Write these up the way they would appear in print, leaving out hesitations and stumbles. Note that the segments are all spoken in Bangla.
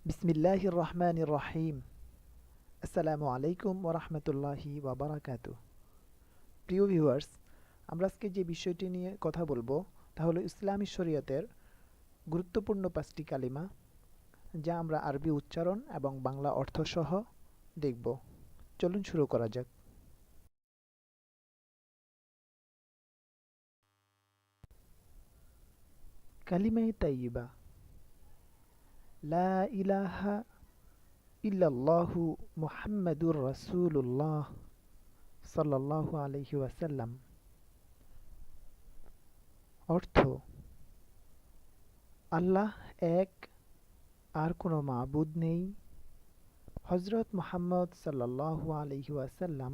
বিসমিল্লাহির রহমানির রহিম। আসসালামু আলাইকুম ওয়া রাহমাতুল্লাহি ওয়া বারাকাতুহু। প্রিয় ভিউয়ার্স, আমরা আজকে যে বিষয়টি নিয়ে কথা বলবো তা হলো ইসলামী শরীয়তের গুরুত্বপূর্ণ 5টি কালিমা, যা আমরা আরবি উচ্চারণ এবং বাংলা অর্থ সহ দেখব। চলুন শুরু করা যাক। কালিমায়ে তাইয়্যিবা, লা ইলাহা ইল্লাল্লাহু মুহাম্মাদুর রাসূলুল্লাহ সাল্লাল্লাহু আলাইহি ওয়াসাল্লাম। অর্থ: আল্লাহ এক, আর কোনো মাবুদ নেই। হযরত মুহাম্মদ সাল্লাল্লাহু আলাইহি ওয়াসাল্লাম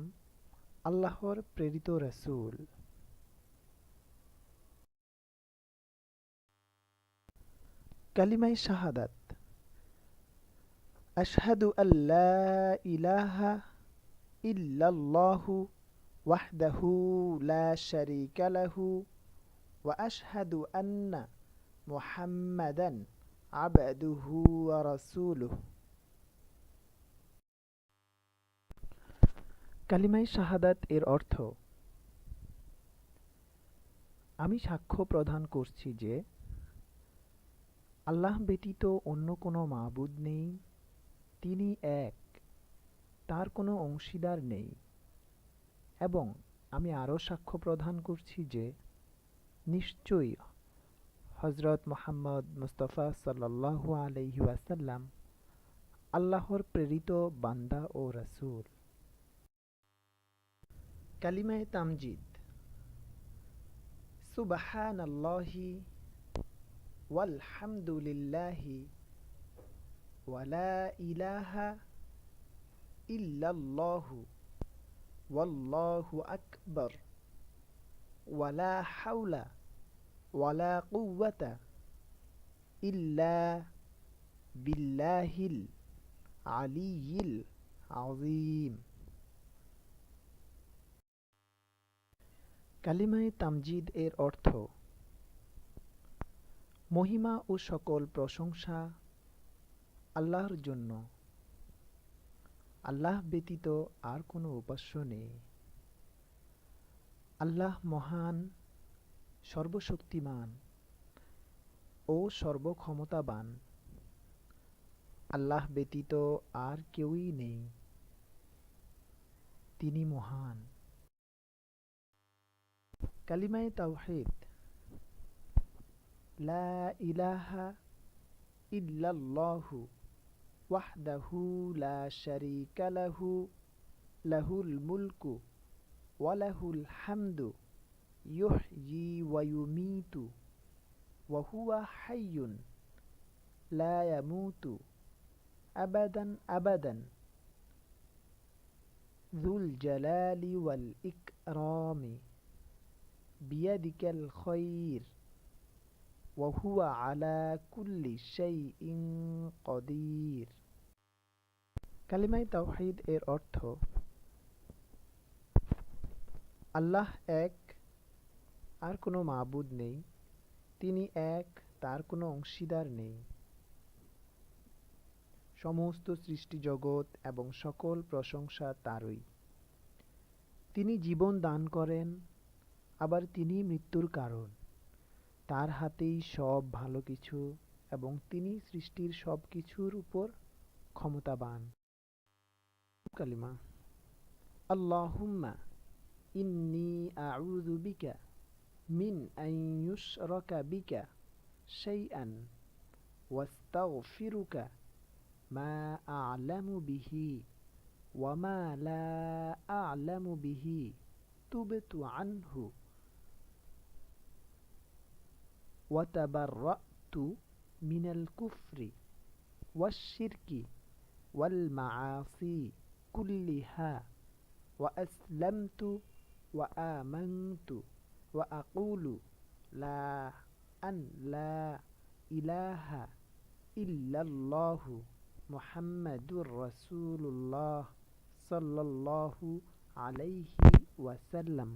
আল্লাহর প্রেরিত রাসূল। কালিমায়ে শাহাদাত, আশহাদু আল্লা ইলাহা ইল্লাল্লাহু ওয়াহদাহু লা শারীকা লাহু ওয়া আশহাদু আন্না মুহাম্মাদান আবদুহু ওয়া রাসূলুহু। কালিমায়ে শাহাদাত এর অর্থ: আমি সাক্ষ্য প্রদান করছি যে আল্লাহ ব্যতীত অন্য কোনো মাবুদ নেই, তিনি এক, তার কোনো অংশীদার নেই, এবং আমি আরও সাক্ষ্য প্রদান করছি যে নিশ্চয়ই হযরত মুহাম্মদ মুস্তাফা সাল্লাল্লাহু আলাইহি ওয়াসাল্লাম আল্লাহর প্রেরিত বান্দা ও রাসূল। কালিমায়ে তামজিদ, সুবহানাল্লাহি ওয়ালহামদুলিল্লাহি ওয়া লা ইলাহা ইল্লাল্লাহু ওয়াল্লাহু আকবার ওয়া লা হাওলা ওয়া লা কুওয়াতা ইল্লা বিল্লাহিল আলিয়্যিল আযীম। কালিমায়ে তামজিদ এর অর্থ: মহিমা ও সকল প্রশংসা আল্লাহর জন্য, আল্লাহ ব্যতীত আর কোনো উপাস্য নেই। আল্লাহ মহান, সর্বশক্তিমান ও সর্বক্ষমতাবান। আল্লাহ ব্যতীত আর কেউই নেই, তিনি মহান। কালিমায়ে তাওহীদ, লা ইলাহা ইল্লাল্লাহু ওয়াহদাহু লা শারীকা লাহু লাহুল মুলকু ওয়া লাহুল হামদু ইউহয়ি ওয়া ইউমীতু ওয়া হুয়া হাইয়্যুন লা ইয়ামুতু আবাদান আবাদান যুল জালালি ওয়াল ইকরামি বিয়াদিকাল খায়র ওয়া হুয়া আলা কুল্লি শাইইন কাদির। কালিমায়ে তাওহীদ এর অর্থ: আল্লাহ এক, আর কোনো মাবুদ নেই, তিনি এক, তার কোনো অংশীদার নেই। সমস্ত সৃষ্টি জগৎ এবং সকল প্রশংসা তারই। তিনি জীবন দান করেন, আবার তিনি মৃত্যুর কারণ। তার হাতেই সব ভালো কিছু, এবং তিনি সৃষ্টির সব কিছুর উপর ক্ষমতাবান। কালিমা: আল্লাহুম্মা ইন্নী আউযু বিকা মিন আন ইউশরাকা বিকা শাইআন ওয়াস্তাগফিরুকা মা আ'লামু বিহি ওয়া মা লা আ'লামু বিহি তুবতু আনহু ওয়া তাবাররাতু মিনাল কুফরি ওয়াশ শিরকি ওয়াল মাআসি কুল্লিহা ওয়া আসলামতু ওয়া আমানতু ওয়া আকুলু লা ইলাহা ইল্লাল্লাহু মুহাম্মাদুর রাসূলুল্লাহ সাল্লাল্লাহু আলাইহি ওয়াসাল্লাম।